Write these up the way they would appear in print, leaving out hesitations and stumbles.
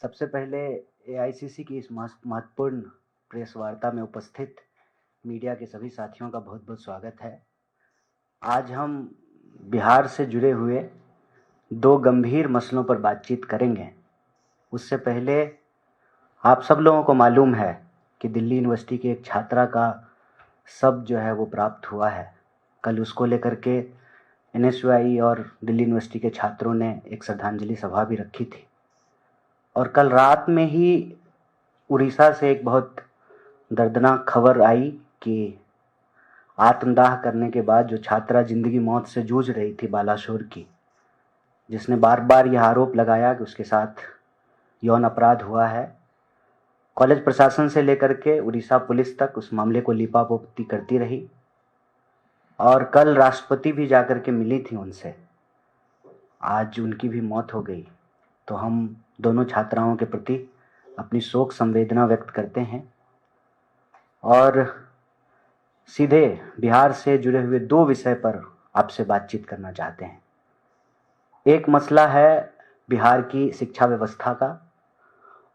सबसे पहले एआईसीसी की इस महत्वपूर्ण प्रेस वार्ता में उपस्थित मीडिया के सभी साथियों का बहुत-बहुत स्वागत है। आज हम बिहार से जुड़े हुए 2 गंभीर मसलों पर बातचीत करेंगे। उससे पहले आप सब लोगों को मालूम है कि दिल्ली यूनिवर्सिटी की एक छात्रा का शव जो है वो प्राप्त हुआ है। कल उसको लेकर के एनएसयूआई और दिल्ली यूनिवर्सिटी के छात्रों ने एक श्रद्धांजलि सभा भी रखी थी। और कल रात में ही उड़ीसा से एक बहुत दर्दनाक खबर आई कि आत्मदाह करने के बाद जो छात्रा जिंदगी मौत से जूझ रही थी बालासोर की, जिसने बार बार यह आरोप लगाया कि उसके साथ यौन अपराध हुआ है, कॉलेज प्रशासन से लेकर के उड़ीसा पुलिस तक उस मामले को लीपापोती करती रही। और कल राष्ट्रपति भी जाकर के मिली थी उनसे। आज उनकी भी मौत हो गई। तो हम दोनों छात्राओं के प्रति अपनी शोक संवेदना व्यक्त करते हैं और सीधे बिहार से जुड़े हुए 2 विषय पर आपसे बातचीत करना चाहते हैं। एक मसला है बिहार की शिक्षा व्यवस्था का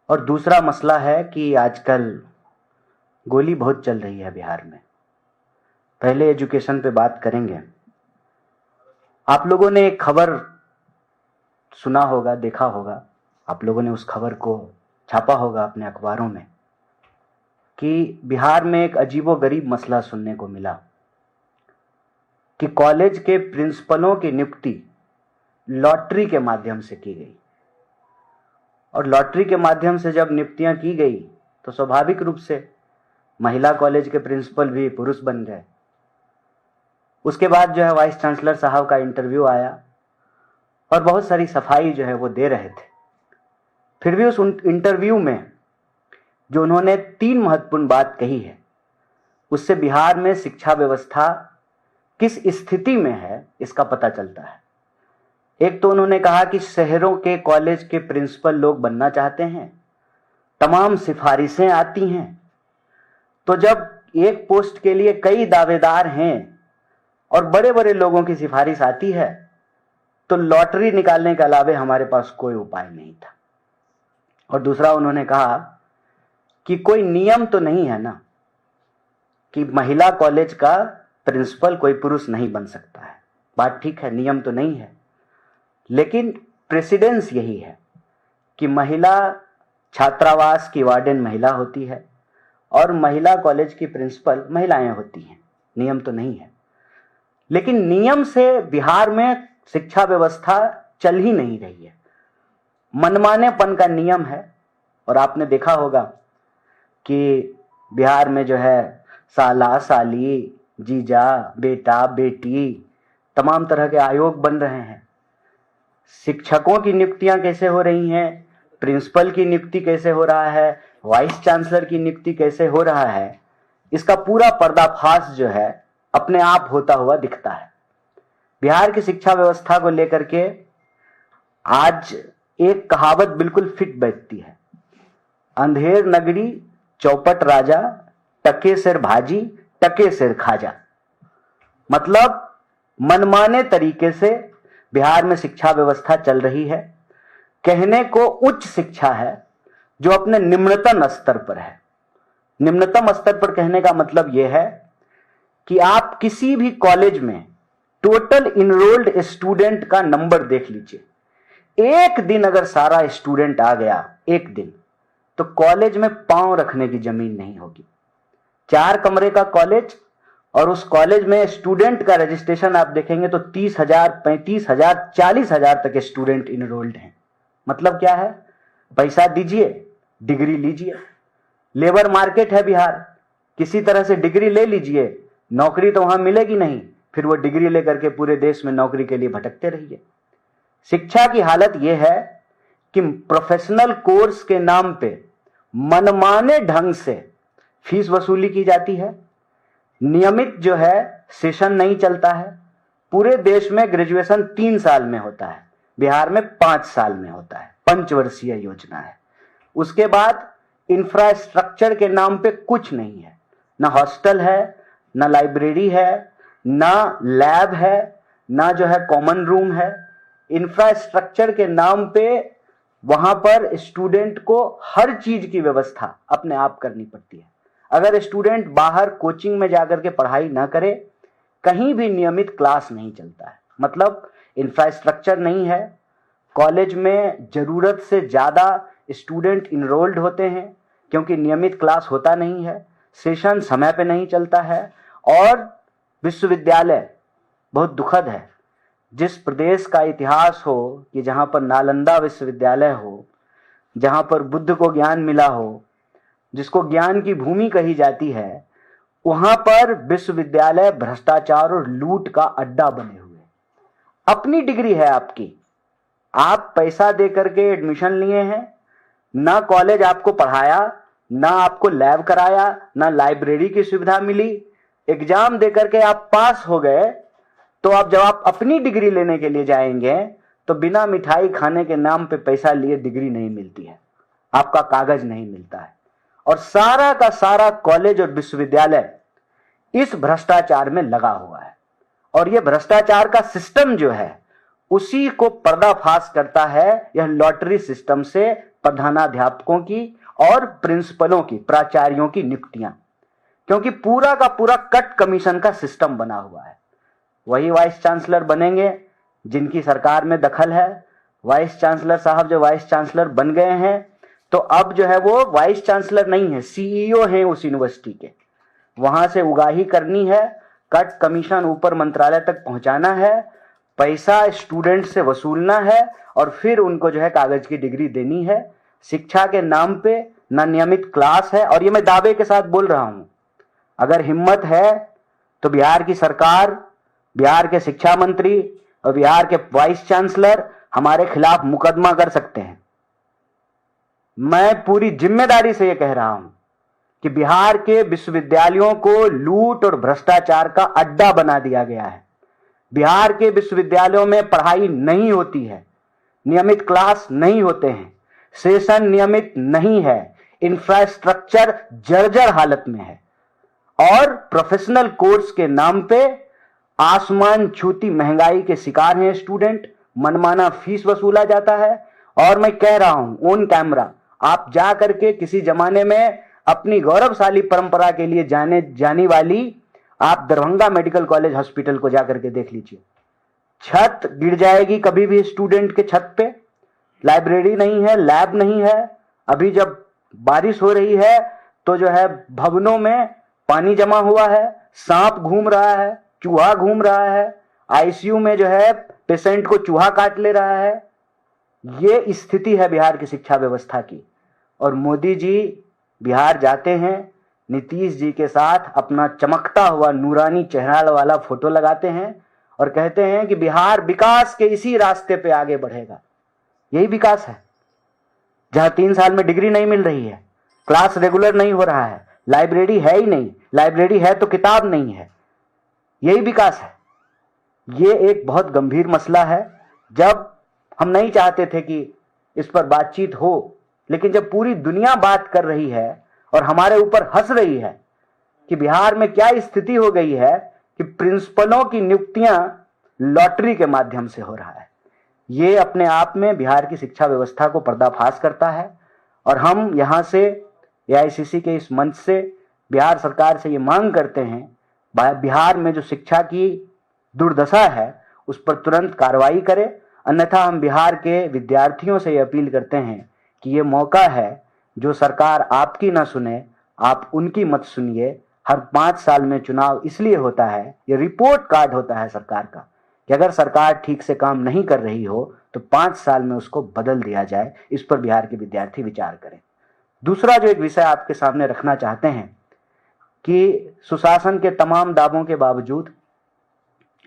और दूसरा मसला है कि आजकल गोली बहुत चल रही है बिहार में। पहले एजुकेशन पे बात करेंगे। आप लोगों ने एक खबर सुना होगा, देखा होगा, आप लोगों ने उस खबर को छापा होगा अपने अखबारों में कि बिहार में एक अजीबोगरीब मसला सुनने को मिला कि कॉलेज के प्रिंसिपलों की नियुक्ति लॉटरी के माध्यम से की गई। और लॉटरी के माध्यम से जब नियुक्तियां की गई तो स्वाभाविक रूप से महिला कॉलेज के प्रिंसिपल भी पुरुष बन गए। उसके बाद जो है वाइस चांसलर साहब का इंटरव्यू आया और बहुत सारी सफाई जो है वो दे रहे थे। फिर भी उस इंटरव्यू में जो उन्होंने 3 महत्वपूर्ण बात कही है, उससे बिहार में शिक्षा व्यवस्था किस स्थिति में है इसका पता चलता है। एक तो उन्होंने कहा कि शहरों के कॉलेज के प्रिंसिपल लोग बनना चाहते हैं, तमाम सिफारिशें आती हैं। तो जब एक पोस्ट के लिए कई दावेदार हैं और बड़े बड़े लोगों की सिफारिश आती है तो लॉटरी निकालने के अलावे हमारे पास कोई उपाय नहीं था। और दूसरा उन्होंने कहा कि कोई नियम तो नहीं है ना कि महिला कॉलेज का प्रिंसिपल कोई पुरुष नहीं बन सकता है। बात ठीक है, नियम तो नहीं है, लेकिन प्रेसिडेंस यही है कि महिला छात्रावास की वार्डन महिला होती है और महिला कॉलेज की प्रिंसिपल महिलाएं होती हैं। नियम तो नहीं है, लेकिन नियम से बिहार में शिक्षा व्यवस्था चल ही नहीं रही है। मनमानेपन का नियम है। और आपने देखा होगा कि बिहार में जो है साला, साली, जीजा, बेटा, बेटी, तमाम तरह के आयोग बन रहे हैं। शिक्षकों की नियुक्तियां कैसे हो रही हैं, प्रिंसिपल की नियुक्ति कैसे हो रहा है, वाइस चांसलर की नियुक्ति कैसे हो रहा है, इसका पूरा पर्दाफाश जो है अपने आप होता हुआ दिखता है। बिहार की शिक्षा व्यवस्था को लेकर के आज एक कहावत बिल्कुल फिट बैठती है, अंधेर नगरी चौपट राजा, टके सिर भाजी, टके सिर खाजा। मतलब मनमाने तरीके से बिहार में शिक्षा व्यवस्था चल रही है। कहने को उच्च शिक्षा है जो अपने निम्नतम स्तर पर है। निम्नतम स्तर पर कहने का मतलब यह है कि आप किसी भी कॉलेज में टोटल इनरोल्ड स्टूडेंट का नंबर देख लीजिए। एक दिन अगर सारा स्टूडेंट आ गया एक दिन, तो कॉलेज में पांव रखने की जमीन नहीं होगी। 4 कमरे का कॉलेज और उस कॉलेज में स्टूडेंट का रजिस्ट्रेशन आप देखेंगे तो 30,000, 35,000, 40,000 तक स्टूडेंट इनरोल्ड हैं। मतलब क्या है, पैसा दीजिए, डिग्री लीजिए। लेबर मार्केट है बिहार, किसी तरह से डिग्री ले लीजिए, नौकरी तो वहां मिलेगी नहीं, फिर वो डिग्री लेकर के पूरे देश में नौकरी के लिए भटकते रहिए। शिक्षा की हालत यह है कि प्रोफेशनल कोर्स के नाम पे मनमाने ढंग से फीस वसूली की जाती है। नियमित जो है सेशन नहीं चलता है। पूरे देश में ग्रेजुएशन 3 साल में होता है, बिहार में 5 साल में होता है। पंचवर्षीय योजना है। उसके बाद इंफ्रास्ट्रक्चर के नाम पे कुछ नहीं है, ना हॉस्टल है, ना लाइब्रेरी है, ना लैब है, ना जो है कॉमन रूम है। इंफ्रास्ट्रक्चर के नाम पे वहां पर स्टूडेंट को हर चीज की व्यवस्था अपने आप करनी पड़ती है। अगर स्टूडेंट बाहर कोचिंग में जाकर के पढ़ाई ना करे, कहीं भी नियमित क्लास नहीं चलता है, मतलब इंफ्रास्ट्रक्चर नहीं है, कॉलेज में जरूरत से ज्यादा स्टूडेंट इनरोल्ड होते हैं क्योंकि नियमित क्लास होता नहीं है, सेशन समय पे नहीं चलता है, और विश्वविद्यालय बहुत दुखद है, जिस प्रदेश का इतिहास हो कि जहां पर नालंदा विश्वविद्यालय हो, जहां पर बुद्ध को ज्ञान मिला हो, जिसको ज्ञान की भूमि कही जाती है, वहां पर विश्वविद्यालय भ्रष्टाचार और लूट का अड्डा बने हुए। अपनी डिग्री है आपकी, आप पैसा दे करके एडमिशन लिए हैं, ना कॉलेज आपको पढ़ाया, ना आपको लैब कराया, ना लाइब्रेरी की सुविधा मिली, एग्जाम दे करके आप पास हो गए, तो अब जब आप अपनी डिग्री लेने के लिए जाएंगे तो बिना मिठाई खाने के नाम पे पैसा लिए डिग्री नहीं मिलती है, आपका कागज नहीं मिलता है। और सारा का सारा कॉलेज और विश्वविद्यालय इस भ्रष्टाचार में लगा हुआ है, और यह भ्रष्टाचार का सिस्टम जो है उसी को पर्दाफाश करता है यह लॉटरी सिस्टम से प्रधानाध्यापकों की और प्रिंसिपलों की, प्राचार्यों की नियुक्तियां, क्योंकि पूरा का पूरा कट कमीशन का सिस्टम बना हुआ है। वही वाइस चांसलर बनेंगे जिनकी सरकार में दखल है। वाइस चांसलर साहब जो वाइस चांसलर बन गए हैं, तो अब जो है वो वाइस चांसलर नहीं है, सीईओ हैं उस यूनिवर्सिटी के। वहां से उगाही करनी है, कट कमीशन ऊपर मंत्रालय तक पहुंचाना है, पैसा स्टूडेंट से वसूलना है, और फिर उनको जो है कागज की डिग्री देनी है। शिक्षा के नाम पे न नियमित क्लास है, और ये मैं दावे के साथ बोल रहा हूं, अगर हिम्मत है तो बिहार की सरकार, बिहार के शिक्षा मंत्री और बिहार के वाइस चांसलर हमारे खिलाफ मुकदमा कर सकते हैं। मैं पूरी जिम्मेदारी से यह कह रहा हूं कि बिहार के विश्वविद्यालयों को लूट और भ्रष्टाचार का अड्डा बना दिया गया है। बिहार के विश्वविद्यालयों में पढ़ाई नहीं होती है, नियमित क्लास नहीं होते हैं, सेशन नियमित नहीं है, इंफ्रास्ट्रक्चर जर्जर हालत में है, और प्रोफेशनल कोर्स के नाम पे आसमान छूती महंगाई के शिकार हैं स्टूडेंट, मनमाना फीस वसूला जाता है। और मैं कह रहा हूं ऑन कैमरा, आप जा करके किसी जमाने में अपनी गौरवशाली परंपरा के लिए जानी वाली आप दरभंगा मेडिकल कॉलेज हॉस्पिटल को जाकर के देख लीजिए, छत गिर जाएगी कभी भी स्टूडेंट के छत पे, लाइब्रेरी नहीं है, लैब नहीं है। अभी जब बारिश हो रही है तो जो है भवनों में पानी जमा हुआ है, सांप घूम रहा है, चूहा घूम रहा है, आईसीयू में जो है पेशेंट को चूहा काट ले रहा है। ये स्थिति है बिहार की शिक्षा व्यवस्था की। और मोदी जी बिहार जाते हैं, नीतीश जी के साथ अपना चमकता हुआ नूरानी चेहरा वाला फोटो लगाते हैं और कहते हैं कि बिहार विकास के इसी रास्ते पे आगे बढ़ेगा। यही विकास है जहां 3 साल में डिग्री नहीं मिल रही है, क्लास रेगुलर नहीं हो रहा है, लाइब्रेरी है ही नहीं, लाइब्रेरी है तो किताब नहीं है। यही विकास है। ये एक बहुत गंभीर मसला है। जब हम नहीं चाहते थे कि इस पर बातचीत हो, लेकिन जब पूरी दुनिया बात कर रही है और हमारे ऊपर हंस रही है कि बिहार में क्या स्थिति हो गई है कि प्रिंसिपलों की नियुक्तियां लॉटरी के माध्यम से हो रहा है, ये अपने आप में बिहार की शिक्षा व्यवस्था को पर्दाफाश करता है। और हम यहां से एआईसीसी के इस मंच से बिहार सरकार से ये मांग करते हैं, बिहार में जो शिक्षा की दुर्दशा है उस पर तुरंत कार्रवाई करे, अन्यथा हम बिहार के विद्यार्थियों से ये अपील करते हैं कि ये मौका है, जो सरकार आपकी ना सुने आप उनकी मत सुनिए। हर 5 साल में चुनाव इसलिए होता है, ये रिपोर्ट कार्ड होता है सरकार का, कि अगर सरकार ठीक से काम नहीं कर रही हो तो 5 साल में उसको बदल दिया जाए। इस पर बिहार के विद्यार्थी विचार करें। दूसरा जो एक विषय आपके सामने रखना चाहते हैं कि सुशासन के तमाम दावों के बावजूद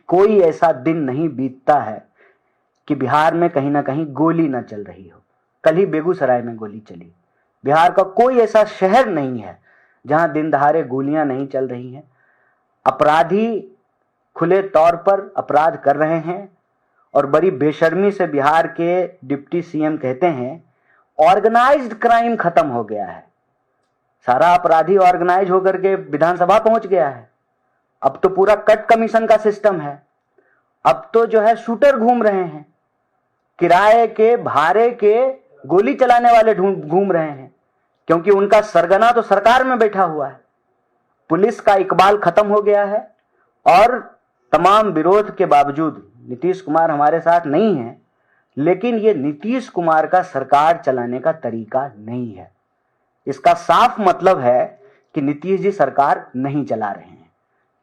कोई ऐसा दिन नहीं बीतता है कि बिहार में कहीं ना कहीं गोली ना चल रही हो। कल ही बेगूसराय में गोली चली। बिहार का कोई ऐसा शहर नहीं है जहां दिन दहाड़े गोलियां नहीं चल रही हैं। अपराधी खुले तौर पर अपराध कर रहे हैं, और बड़ी बेशर्मी से बिहार के डिप्टी सीएम कहते हैं ऑर्गेनाइज्ड क्राइम खत्म हो गया है। सारा अपराधी ऑर्गेनाइज होकर के विधानसभा पहुंच गया है। अब तो पूरा कट कमीशन का सिस्टम है। अब तो जो है शूटर घूम रहे हैं, किराए के भाड़े के गोली चलाने वाले घूम रहे हैं, क्योंकि उनका सरगना तो सरकार में बैठा हुआ है। पुलिस का इकबाल खत्म हो गया है और तमाम विरोध के बावजूद नीतीश कुमार हमारे साथ नहीं है, लेकिन ये नीतीश कुमार का सरकार चलाने का तरीका नहीं है। इसका साफ मतलब है कि नीतीश जी सरकार नहीं चला रहे हैं।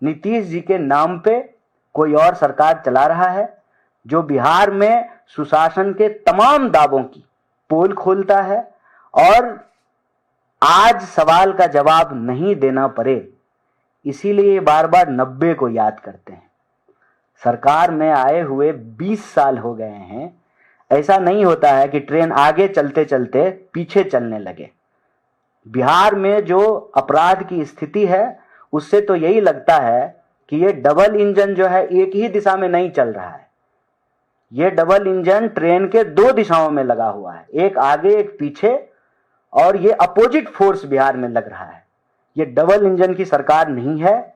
नीतीश जी के नाम पे कोई और सरकार चला रहा है, जो बिहार में सुशासन के तमाम दावों की पोल खोलता है और आज सवाल का जवाब नहीं देना पड़े, इसीलिए बार बार 90 को याद करते हैं। सरकार में आए हुए 20 साल हो गए हैं। ऐसा नहीं होता है कि ट्रेन आगे चलते चलते पीछे चलने लगे। बिहार में जो अपराध की स्थिति है, उससे तो यही लगता है कि ये डबल इंजन जो है एक ही दिशा में नहीं चल रहा है। ये डबल इंजन ट्रेन के 2 दिशाओं में लगा हुआ है, एक आगे एक पीछे, और ये अपोजिट फोर्स बिहार में लग रहा है। ये डबल इंजन की सरकार नहीं है।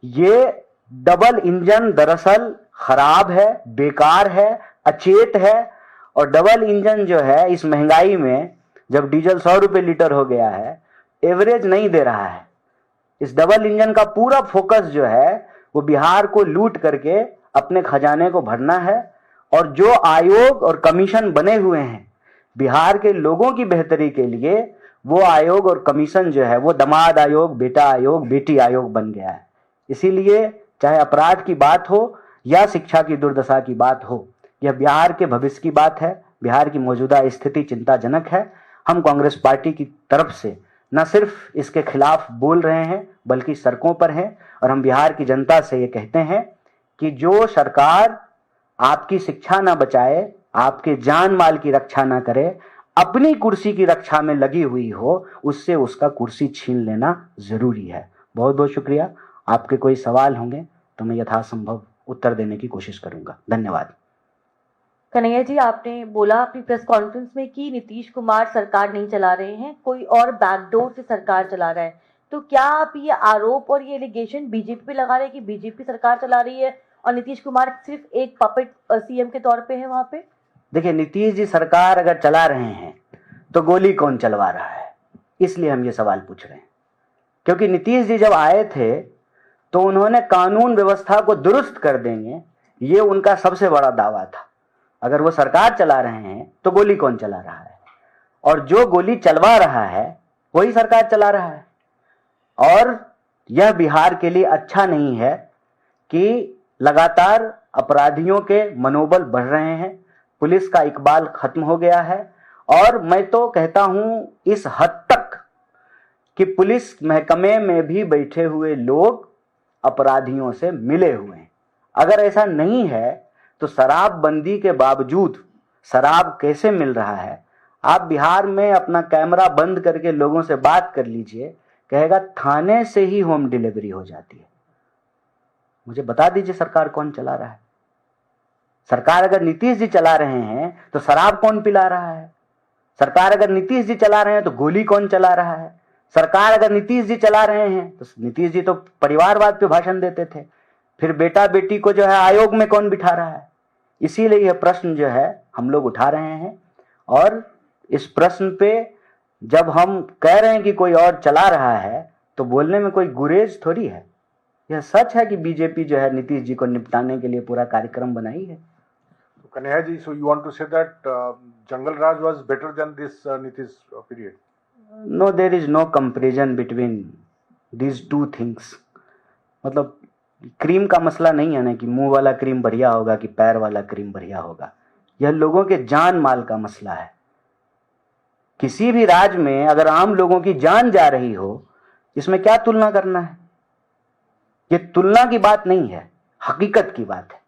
ये डबल इंजन दरअसल खराब है, बेकार है, अचेत है। और डबल इंजन जो है इस महंगाई में, जब डीजल 100 रुपये लीटर हो गया है, एवरेज नहीं दे रहा है। इस डबल इंजन का पूरा फोकस जो है वो बिहार को लूट करके अपने खजाने को भरना है। और जो आयोग और कमीशन बने हुए हैं बिहार के लोगों की बेहतरी के लिए, वो आयोग और कमीशन जो है वो दामाद आयोग, बेटा आयोग, बेटी आयोग बन गया है। इसीलिए चाहे अपराध की बात हो या शिक्षा की दुर्दशा की बात हो, यह बिहार के भविष्य की बात है। बिहार की मौजूदा स्थिति चिंताजनक है। हम कांग्रेस पार्टी की तरफ से न सिर्फ इसके खिलाफ बोल रहे हैं, बल्कि सड़कों पर हैं। और हम बिहार की जनता से ये कहते हैं कि जो सरकार आपकी शिक्षा ना बचाए, आपके जान माल की रक्षा ना करे, अपनी कुर्सी की रक्षा में लगी हुई हो, उससे उसका कुर्सी छीन लेना जरूरी है। बहुत बहुत शुक्रिया। आपके कोई सवाल होंगे तो मैं यथासंभव उत्तर देने की कोशिश करूंगा। धन्यवाद। कन्हैया जी, आपने बोला अपनी प्रेस कॉन्फ्रेंस में कि नीतीश कुमार सरकार नहीं चला रहे हैं, कोई और बैकडोर से सरकार चला रहा है। तो क्या आप ये आरोप और ये एलिगेशन बीजेपी पे लगा रहे हैं कि बीजेपी सरकार चला रही है और नीतीश कुमार सिर्फ एक पपेट सीएम के तौर पे है वहां पे? देखिए, नीतीश जी सरकार अगर चला रहे हैं तो गोली कौन चलवा रहा है, इसलिए हम ये सवाल पूछ रहे हैं। क्योंकि नीतीश जी जब आए थे तो उन्होंने कानून व्यवस्था को दुरुस्त कर देंगे, ये उनका सबसे बड़ा दावा था। अगर वो सरकार चला रहे हैं तो गोली कौन चला रहा है, और जो गोली चलवा रहा है वही सरकार चला रहा है। और यह बिहार के लिए अच्छा नहीं है कि लगातार अपराधियों के मनोबल बढ़ रहे हैं, पुलिस का इकबाल खत्म हो गया है। और मैं तो कहता हूं इस हद तक कि पुलिस महकमे में भी बैठे हुए लोग अपराधियों से मिले हुए हैं। अगर ऐसा नहीं है तो शराबबंदी के बावजूद शराब कैसे मिल रहा है? आप बिहार में अपना कैमरा बंद करके लोगों से बात कर लीजिए, कहेगा थाने से ही होम डिलीवरी हो जाती है। मुझे बता दीजिए सरकार कौन चला रहा है? सरकार अगर नीतीश जी चला रहे हैं तो शराब कौन पिला रहा है? सरकार अगर नीतीश जी चला रहे हैं तो गोली कौन चला रहा है? सरकार अगर नीतीश जी चला रहे हैं तो नीतीश जी तो परिवारवाद पे भाषण देते थे, फिर बेटा बेटी को जो है आयोग में कौन बिठा रहा है? इसीलिए यह प्रश्न जो है हम लोग उठा रहे हैं। और इस प्रश्न पे जब हम कह रहे हैं कि कोई और चला रहा है तो बोलने में कोई गुरेज थोड़ी है। यह सच है कि बीजेपी जो है नीतीश जी को निपटाने के लिए पूरा कार्यक्रम बनाई है। Kanhaiya ji, so you want to say that Jungle Raj was better than this Nitish period? No, there is no comparison between these two things. मतलब क्रीम का मसला नहीं है ना कि मुंह वाला क्रीम बढ़िया होगा कि पैर वाला क्रीम बढ़िया होगा। यह लोगों के जान माल का मसला है। किसी भी राज्य में अगर आम लोगों की जान जा रही हो, इसमें क्या तुलना करना है? ये तुलना की बात नहीं है, हकीकत की बात है।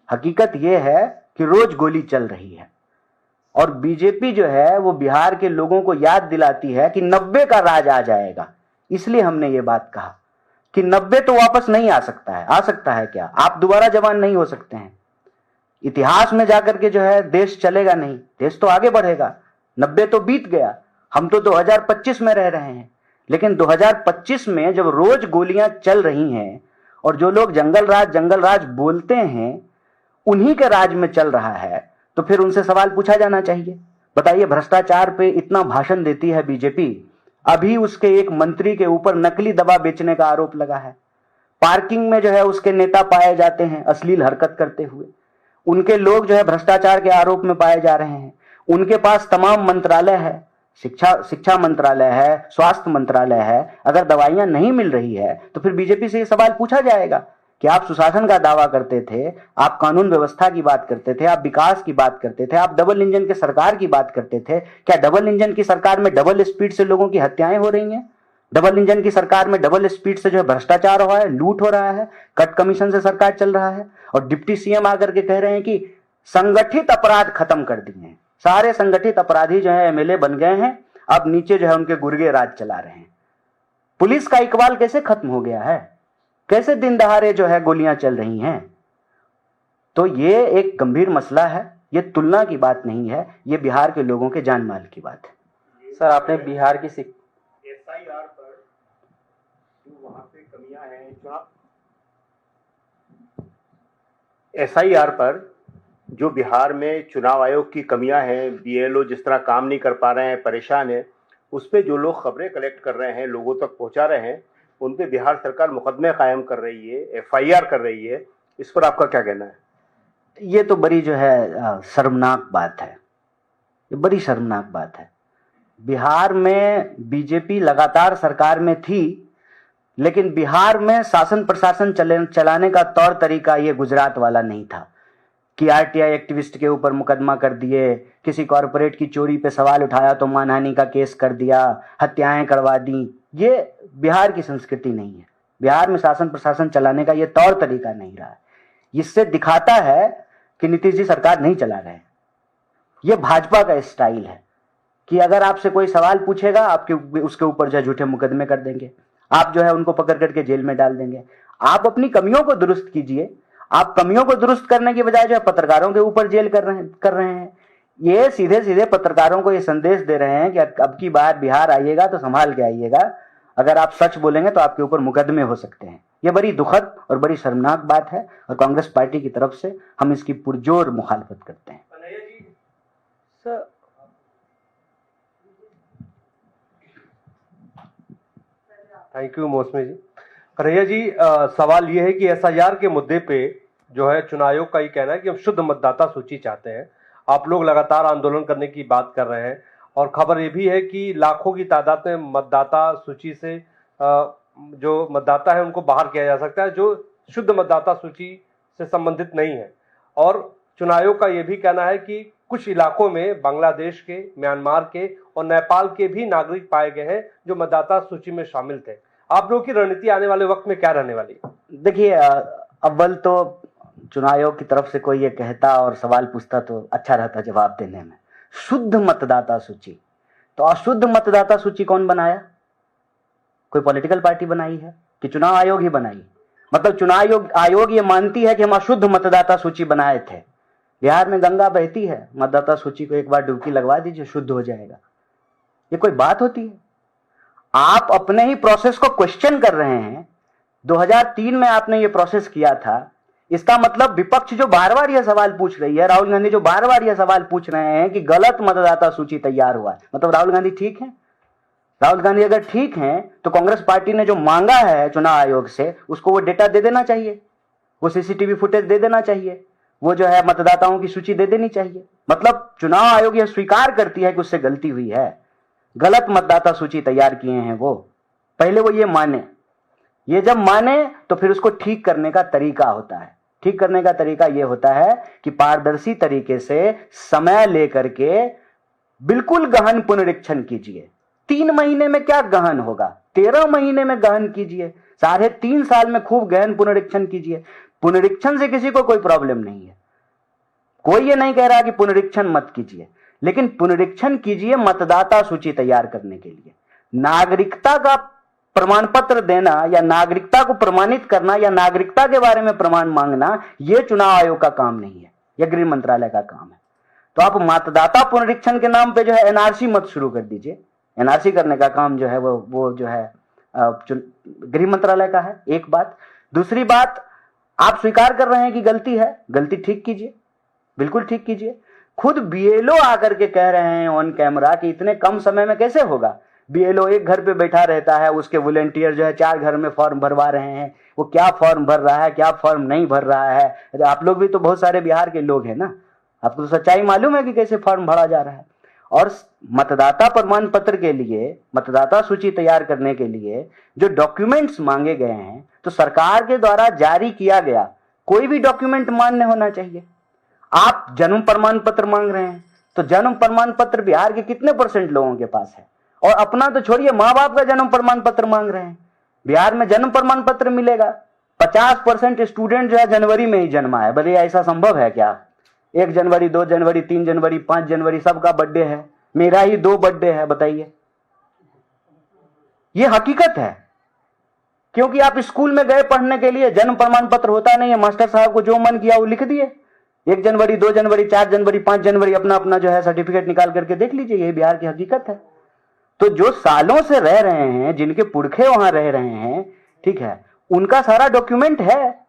हकीकत यह है कि रोज गोली चल रही है और बीजेपी जो है वो बिहार के लोगों को याद दिलाती है कि 90 का राज आ जाएगा। इसलिए हमने ये बात कहा कि 90 तो वापस नहीं आ सकता है। आ सकता है क्या? आप दोबारा जवान नहीं हो सकते हैं। इतिहास में जाकर के जो है देश चलेगा नहीं, देश तो आगे बढ़ेगा। 90 तो बीत गया, हम तो 2025 में रह रहे हैं। लेकिन 2025 में जब रोज गोलियां चल रही हैं और जो लोग जंगल राज बोलते हैं उन्हीं के राज में चल रहा है, तो फिर उनसे सवाल पूछा जाना चाहिए। बताइए, भ्रष्टाचार पे इतना भाषण देती है बीजेपी, अभी उसके एक मंत्री के ऊपर नकली दवा बेचने का आरोप लगा है। पार्किंग में जो है उसके नेता पाए जाते हैं अश्लील हरकत करते हुए। उनके लोग जो है भ्रष्टाचार के आरोप में पाए जा रहे हैं। उनके पास तमाम मंत्रालय है, शिक्षा मंत्रालय है, स्वास्थ्य मंत्रालय है। अगर दवाइयां नहीं मिल रही है तो फिर बीजेपी से ये सवाल पूछा जाएगा कि आप सुशासन का दावा करते थे, आप कानून व्यवस्था की बात करते थे, आप विकास की बात करते थे, आप डबल इंजन के सरकार की बात करते थे। क्या डबल इंजन की सरकार में डबल स्पीड से लोगों की हत्याएं हो रही हैं? डबल इंजन की सरकार में डबल स्पीड से जो है भ्रष्टाचार हो रहा है, लूट हो रहा है, कट कमीशन से सरकार चल रहा है। और डिप्टी सीएम आकर के कह रहे हैं कि संगठित अपराध खत्म कर दिए हैं, सारे संगठित अपराधी जो है एमएलए बन गए हैं, अब नीचे जो है उनके गुर्गे राज चला रहे हैं। पुलिस का इकबाल कैसे खत्म हो गया है? कैसे दिन दहाड़े जो है गोलियां चल रही हैं? तो ये एक गंभीर मसला है, ये तुलना की बात नहीं है, ये बिहार के लोगों के जान माल की बात है। सर, आपने बिहार की एसआईआर पर जो वहां पे कमियां हैं, एसआईआर पर जो बिहार में चुनाव आयोग की कमियां हैं, बीएलओ जिस तरह काम नहीं कर पा रहे हैं, परेशान है, उस पे जो लोग खबरें कलेक्ट कर रहे हैं, लोगों तक पहुंचा रहे हैं, उन पे बिहार सरकार मुकदमे कायम कर रही है, एफआईआर कर रही है। इस पर आपका क्या कहना है? ये तो बड़ी जो है शर्मनाक बात है, ये बड़ी शर्मनाक बात है। बिहार में बीजेपी लगातार सरकार में थी, लेकिन बिहार में शासन प्रशासन चलाने का तौर तरीका ये गुजरात वाला नहीं था कि आरटीआई एक्टिविस्ट के ऊपर मुकदमा कर दिए, किसी कॉरपोरेट की चोरी पे सवाल उठाया तो मानहानि का केस कर दिया, हत्याएं करवा दी। ये बिहार की संस्कृति नहीं है। बिहार में शासन प्रशासन चलाने का ये तौर तरीका नहीं रहा है। इससे दिखाता है कि नीतीश जी सरकार नहीं चला रहे हैं। ये भाजपा का स्टाइल है कि अगर आपसे कोई सवाल पूछेगा, आपके उसके ऊपर जो झूठे मुकदमे कर देंगे, आप जो है उनको पकड़ करके जेल में डाल देंगे। आप अपनी कमियों को दुरुस्त कीजिए। आप कमियों को दुरुस्त करने की बजाय जो है पत्रकारों के ऊपर जेल कर रहे हैं। ये सीधे सीधे पत्रकारों को ये संदेश दे रहे हैं कि अब की बार बिहार आइएगा तो संभाल के आइएगा, अगर आप सच बोलेंगे तो आपके ऊपर मुकदमे हो सकते हैं। ये बड़ी दुखद और बड़ी शर्मनाक बात है और कांग्रेस पार्टी की तरफ से हम इसकी पुरजोर मुखालफत करते हैं। सर, थैंक यू मौसमी जी। कन्हैया जी, सवाल ये है कि एसआईआर के मुद्दे पे जो है चुनाव आयोग का ये कहना है कि हम शुद्ध मतदाता सूची चाहते हैं। आप लोग लगातार आंदोलन करने की बात कर रहे हैं और खबर ये भी है कि लाखों की तादाद में मतदाता सूची से जो मतदाता है उनको बाहर किया जा सकता है जो शुद्ध मतदाता सूची से संबंधित नहीं है। और चुनाव आयोग का ये भी कहना है कि कुछ इलाकों में बांग्लादेश के, म्यांमार के और नेपाल के भी नागरिक पाए गए हैं जो मतदाता सूची में शामिल थे। आप लोगों की रणनीति आने वाले वक्त में क्या रहने वाली है? देखिए, अव्वल तो चुनाव आयोग की तरफ से कोई ये कहता और सवाल पूछता तो अच्छा रहता जवाब देने में। शुद्ध मतदाता सूची, तो अशुद्ध मतदाता सूची कौन बनाया? कोई पॉलिटिकल पार्टी बनाई है कि चुनाव आयोग ही बनाई? मतलब चुनाव आयोग ये मानती है कि हम अशुद्ध मतदाता सूची बनाए थे। बिहार में गंगा बहती है, मतदाता सूची को एक बार डुबकी लगवा दीजिए, शुद्ध हो जाएगा। ये कोई बात होती है? आप अपने ही प्रोसेस को क्वेश्चन कर रहे हैं। 2003 में आपने ये प्रोसेस किया था। इसका मतलब विपक्ष जो बार बार यह सवाल पूछ रही है, राहुल गांधी जो बार बार यह सवाल पूछ रहे हैं कि गलत मतदाता सूची तैयार हुआ है, मतलब राहुल गांधी ठीक है? राहुल गांधी अगर ठीक हैं तो कांग्रेस पार्टी ने जो मांगा है चुनाव आयोग से, उसको वो डेटा दे देना चाहिए, वो सीसीटीवी फुटेज दे देना चाहिए, वो जो है मतदाताओं की सूची दे देनी चाहिए। मतलब चुनाव आयोग यह स्वीकार करती है कि उससे गलती हुई है, गलत मतदाता सूची तैयार किए हैं वो। पहले वो ये माने, ये जब माने तो फिर उसको ठीक करने का तरीका होता है। ठीक करने का तरीका ये होता है कि पारदर्शी तरीके से समय लेकर के बिल्कुल गहन पुनरीक्षण कीजिए। 3 महीने में क्या गहन होगा, 13 महीने में गहन कीजिए, 3.5 साल में खूब गहन पुनरीक्षण कीजिए। पुनरीक्षण से किसी को कोई प्रॉब्लम नहीं है, कोई ये नहीं कह रहा कि पुनरीक्षण मत कीजिए, लेकिन पुनरीक्षण कीजिए मतदाता सूची तैयार करने के लिए। नागरिकता का प्रमाण पत्र देना या नागरिकता को प्रमाणित करना या नागरिकता के बारे में प्रमाण मांगना, यह चुनाव आयोग का काम नहीं है, यह गृह मंत्रालय का काम है। तो आप मतदाता पुनरीक्षण के नाम पे जो है एनआरसी मत शुरू कर दीजिए। एनआरसी करने का काम जो है वो जो है गृह मंत्रालय का है, एक बात। दूसरी बात, आप स्वीकार कर रहे हैं कि गलती है, गलती ठीक कीजिए, बिल्कुल ठीक कीजिए। खुद बीएलओ आकर के कह रहे हैं ऑन कैमरा कि इतने कम समय में कैसे होगा। बीएलओ एक घर पे बैठा रहता है, उसके वॉलंटियर जो है 4 घर में फॉर्म भरवा रहे हैं। वो क्या फॉर्म भर रहा है, क्या फॉर्म नहीं भर रहा है। अरे आप लोग भी तो बहुत सारे बिहार के लोग हैं ना, आपको तो सच्चाई मालूम है कि कैसे फॉर्म भरा जा रहा है। और मतदाता प्रमाण पत्र के लिए, मतदाता सूची तैयार करने के लिए जो डॉक्यूमेंट्स मांगे गए हैं, तो सरकार के द्वारा जारी किया गया कोई भी डॉक्यूमेंट मान्य होना चाहिए। आप जन्म प्रमाण पत्र मांग रहे हैं, तो जन्म प्रमाण पत्र बिहार के कितने % लोगों के पास है? और अपना तो छोड़िए, माँ बाप का जन्म प्रमाण पत्र मांग रहे हैं। बिहार में जन्म प्रमाण पत्र मिलेगा? 50% स्टूडेंट जो है जनवरी में ही जन्मा है। भले ऐसा संभव है क्या? 1 जनवरी, 2 जनवरी, 3 जनवरी, 5 जनवरी सबका बर्थडे है, मेरा ही 2 बर्थडे है। बताइए, ये हकीकत है। क्योंकि आप स्कूल में गए पढ़ने के लिए, जन्म प्रमाण पत्र होता नहीं है, मास्टर साहब को जो मन किया वो लिख दिए। 1 जनवरी, 2 जनवरी, 4 जनवरी, 5 जनवरी अपना अपना जो है सर्टिफिकेट निकाल करके देख लीजिए। ये बिहार की हकीकत है। तो जो सालों से रह रहे हैं, जिनके पुरखे वहां रह रहे हैं, ठीक है, उनका सारा डॉक्यूमेंट है।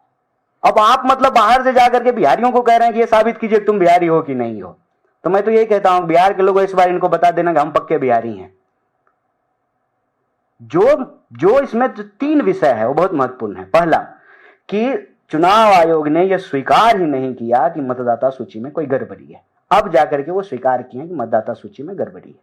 अब आप मतलब बाहर से जाकर के बिहारियों को कह रहे हैं कि ये साबित कीजिए तुम बिहारी हो कि नहीं हो। तो मैं तो यही कहता हूं, बिहार के लोगों इस बार इनको बता देना कि हम पक्के बिहारी हैं। जो इसमें 3 विषय है वो बहुत महत्वपूर्ण है। पहला कि चुनाव आयोग ने यह स्वीकार ही नहीं किया कि मतदाता सूची में कोई गड़बड़ी है। अब जाकर के वो स्वीकार किए कि मतदाता सूची में गड़बड़ी है।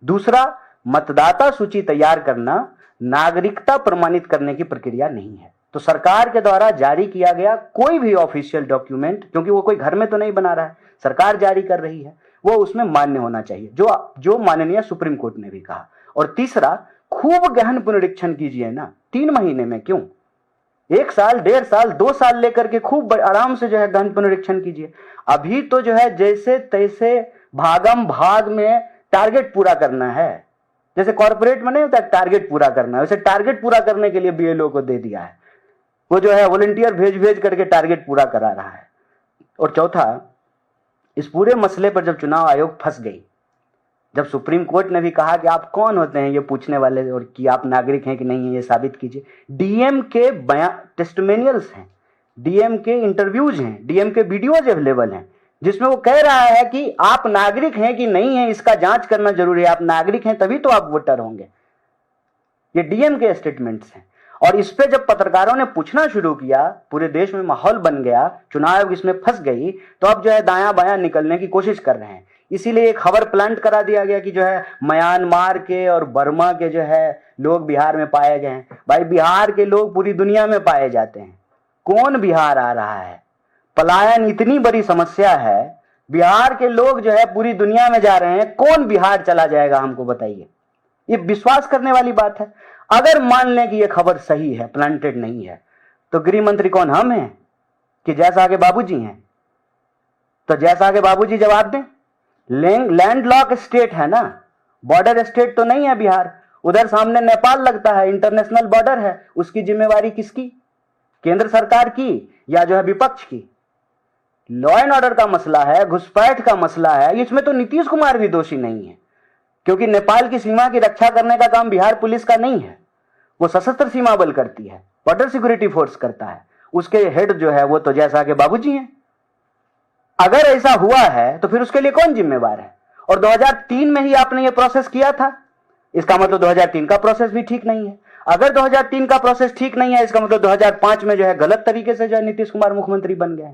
दूसरा, मतदाता सूची तैयार करना नागरिकता प्रमाणित करने की प्रक्रिया नहीं है। तो सरकार के द्वारा जारी किया गया कोई भी ऑफिशियल डॉक्यूमेंट, क्योंकि वो कोई घर में तो नहीं बना रहा है, सरकार जारी कर रही है, वो उसमें मान्य होना चाहिए, जो माननीय सुप्रीम कोर्ट ने भी कहा। और तीसरा, खूब गहन पुनरीक्षण कीजिए ना। 3 महीने में क्यों, 1 साल, 1.5 साल, 2 साल लेकर के खूब आराम से जो है गहन पुनरीक्षण कीजिए। अभी तो जो है जैसे तैसे भागम भाग में टारगेट पूरा करना है। जैसे कॉर्पोरेट में नहीं होता टारगेट पूरा करना है, वैसे टारगेट पूरा करने के लिए बीएलओ को दे दिया है। वो जो है वॉलंटियर भेज करके टारगेट पूरा करा रहा है। और चौथा, इस पूरे मसले पर जब चुनाव आयोग फंस गई, जब सुप्रीम कोर्ट ने भी कहा कि आप कौन होते हैं ये पूछने वाले और कि आप नागरिक हैं कि नहीं है ये साबित कीजिए। डीएम के टेस्टिमोनियल्स हैं, डीएम के इंटरव्यूज हैं, डीएम के वीडियोज अवेलेबल हैं, जिसमें वो कह रहा है कि आप नागरिक हैं कि नहीं है इसका जांच करना जरूरी है। आप नागरिक हैं तभी तो आप वोटर होंगे। ये डीएम के स्टेटमेंट्स हैं। और इस पे जब पत्रकारों ने पूछना शुरू किया, पूरे देश में माहौल बन गया, चुनाव आयोग इसमें फंस गई, तो अब जो है दायां बायां निकलने की कोशिश कर रहे हैं। इसीलिए एक खबर प्लांट करा दिया गया कि जो है म्यांमार के और बर्मा के जो है लोग बिहार में पाए गए हैं। भाई, बिहार के लोग पूरी दुनिया में पाए जाते हैं, कौन बिहार आ रहा है? पलायन इतनी बड़ी समस्या है, बिहार के लोग जो है पूरी दुनिया में जा रहे हैं, कौन बिहार चला जाएगा हमको बताइए। ये विश्वास करने वाली बात है। अगर मान लें कि ये खबर सही है, प्लांटेड नहीं है, तो गृह मंत्री कौन, हम हैं कि जैसा के बाबूजी हैं? तो जैसा के बाबूजी जवाब दें। लैंड लॉक स्टेट है ना, बॉर्डर स्टेट तो नहीं है बिहार। उधर सामने नेपाल लगता है, इंटरनेशनल बॉर्डर है। उसकी जिम्मेवारी किसकी? केंद्र सरकार की या जो है विपक्ष की? लॉ एंड ऑर्डर का मसला है, घुसपैठ का मसला है, इसमें तो नीतीश कुमार भी दोषी नहीं है, क्योंकि नेपाल की सीमा की रक्षा करने का काम बिहार पुलिस का नहीं है। वो सशस्त्र सीमा बल करती है, बॉर्डर सिक्योरिटी फोर्स करता है। उसके हेड जो है वो तो जैसा के बाबूजी हैं। अगर ऐसा हुआ है तो फिर उसके लिए कौन जिम्मेवार है? और 2003 में ही आपने ये प्रोसेस किया था, इसका मतलब 2003 का प्रोसेस भी ठीक नहीं है। अगर 2003 का प्रोसेस ठीक नहीं है, इसका मतलब 2005 में जो है गलत तरीके से जो है नीतीश कुमार मुख्यमंत्री बन गए।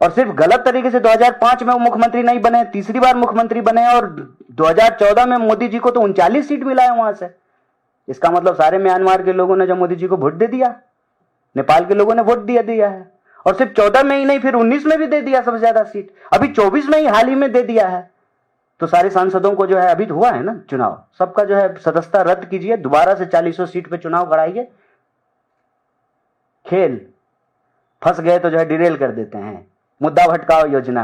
और सिर्फ गलत तरीके से 2005 में वो मुख्यमंत्री नहीं बने, तीसरी बार मुख्यमंत्री बने, और 2014 में मोदी जी को तो 39 सीट मिला है वहां से। इसका मतलब सारे म्यांमार के लोगों ने जब मोदी जी को वोट दे दिया, नेपाल के लोगों ने वोट दिया है। और सिर्फ 14 में ही नहीं, फिर 19 में भी दे दिया सबसे ज्यादा सीट, अभी 24 में ही हाल ही में दे दिया है। तो सारे सांसदों को जो है, अभी हुआ है ना चुनाव, सबका जो है सदस्यता रद्द कीजिए, दोबारा से 40 सीट पे चुनाव कराइए। खेल फंस गए तो जो है डिरेल कर देते हैं। मुद्दा भटकाओ योजना,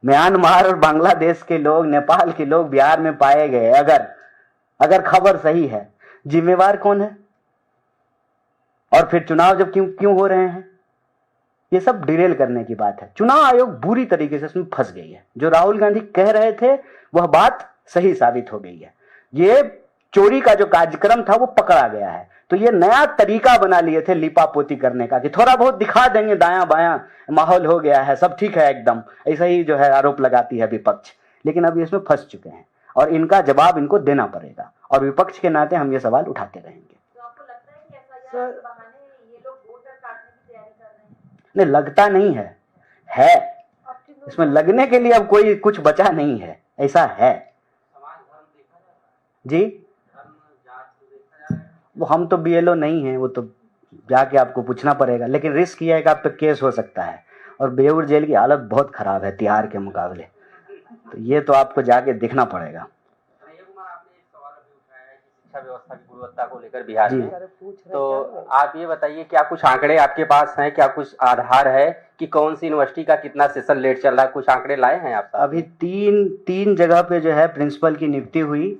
म्यांमार और बांग्लादेश के लोग, नेपाल के लोग बिहार में पाए गए, अगर खबर सही है, जिम्मेवार कौन है? और फिर चुनाव जब क्यों हो रहे हैं? ये सब डिरेल करने की बात है। चुनाव आयोग बुरी तरीके से इसमें फंस गई है। जो राहुल गांधी कह रहे थे वह बात सही साबित हो गई है। ये चोरी का जो कार्यक्रम था वो पकड़ा गया है। तो ये नया तरीका बना लिए थे लिपापोती करने का कि थोड़ा बहुत दिखा देंगे, दायां बायां माहौल हो गया है, सब ठीक है एकदम, ऐसा ही जो है आरोप लगाती है विपक्ष। लेकिन अब इसमें फंस चुके हैं और इनका जवाब इनको देना पड़ेगा, और विपक्ष के नाते हम ये सवाल उठाते रहेंगे। तो आपको लगता है कि एफआईआर के बहाने ये लोग वोटर काटने की तैयारी कर रहे हैं? नहीं, लगता नहीं है इसमें लगने के लिए अब कोई कुछ बचा नहीं है, ऐसा है जी। वो हम तो बीएलओ नहीं है, वो तो जाके आपको पूछना पड़ेगा, लेकिन रिस्क ये है कि आप पे केस हो सकता है, और बेऊर जेल की हालत बहुत खराब है तिहाड़ के मुकाबले, तो ये तो आपको जाके देखना पड़ेगा। शिक्षा व्यवस्था की गुणवत्ता को लेकर बिहार जी। में, तो आप ये बताइए, क्या कुछ आंकड़े आपके पास हैं, क्या कुछ आधार है कि कौन सी यूनिवर्सिटी का कितना सेशन लेट चल रहा है? कुछ आंकड़े लाए हैं आप? अभी तीन जगह पे जो है प्रिंसिपल की नियुक्ति हुई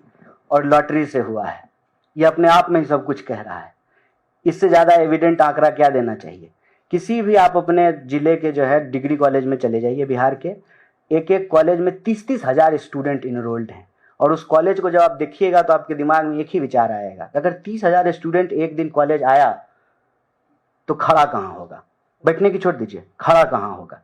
और लॉटरी से हुआ है, ये अपने आप में ही सब कुछ कह रहा है। इससे ज्यादा एविडेंट आंकड़ा क्या देना चाहिए? किसी भी आप अपने जिले के जो है डिग्री कॉलेज में चले जाइए बिहार के, एक एक कॉलेज में 30-30 हजार स्टूडेंट इनरोल्ड हैं, और उस कॉलेज को जब आप देखिएगा तो आपके दिमाग में एक ही विचार आएगा, अगर 30,000 स्टूडेंट एक दिन कॉलेज आया तो खड़ा कहाँ होगा? बैठने की छोड़ दीजिए, खड़ा कहाँ होगा?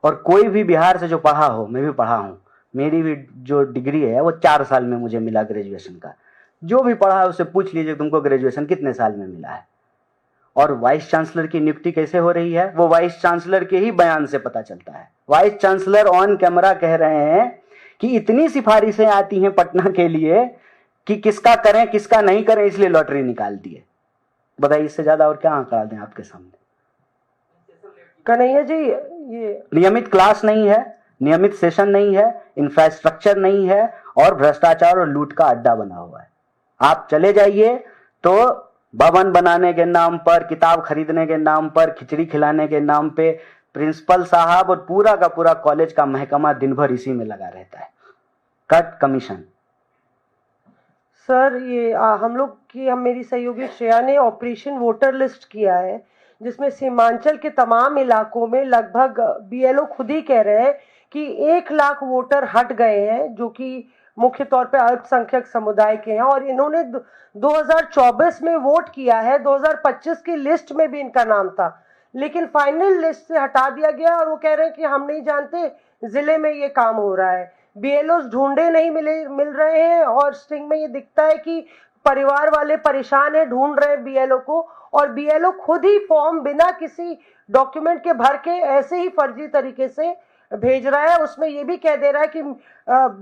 और कोई भी बिहार से जो पढ़ा हो, मैं भी पढ़ा हूँ, मेरी भी जो डिग्री है वो 4 साल में मुझे मिला ग्रेजुएशन का। जो भी पढ़ा है उससे पूछ लीजिए तुमको ग्रेजुएशन कितने साल में मिला है। और वाइस चांसलर की नियुक्ति कैसे हो रही है, वो वाइस चांसलर के ही बयान से पता चलता है। वाइस चांसलर ऑन कैमरा कह रहे हैं कि इतनी सिफारिशें आती हैं पटना के लिए कि किसका करें किसका नहीं करें, इसलिए लॉटरी निकाल दिए। बताइए, इससे ज्यादा और क्या आंकड़ा दें आपके सामने? कन्हैया जी, ये नियमित क्लास नहीं है, नियमित सेशन नहीं है, इंफ्रास्ट्रक्चर नहीं है, और भ्रष्टाचार और लूट का अड्डा बना हुआ है। आप चले जाइए तो भवन बनाने के नाम पर, किताब खरीदने के नाम पर, खिचड़ी खिलाने के नाम पे प्रिंसिपल साहब और पूरा का पूरा कॉलेज का महकमा दिन भर इसी में लगा रहता है, कट कमीशन। सर, ये हम मेरी सहयोगी श्रेया ने ऑपरेशन वोटर लिस्ट किया है, जिसमें सीमांचल के तमाम इलाकों में लगभग बीएलओ खुद ही कह रहे हैं कि 1 लाख वोटर हट गए हैं, जो कि मुख्य तौर पे अल्पसंख्यक समुदाय के हैं, और इन्होंने 2024 में वोट किया है। 2025 की लिस्ट में भी इनका नाम था, लेकिन फाइनल लिस्ट से हटा दिया गया, और वो कह रहे हैं कि हम नहीं जानते जिले में ये काम हो रहा है। बीएलओ ढूंढे नहीं मिल रहे हैं, और स्ट्रिंग में ये दिखता है कि परिवार वाले परेशान है, ढूंढ रहे हैं बीएलओ को, और बीएलओ खुद ही फॉर्म बिना किसी डॉक्यूमेंट के भर के ऐसे ही फर्जी तरीके से भेज रहा है। उसमें ये भी कह दे रहा है कि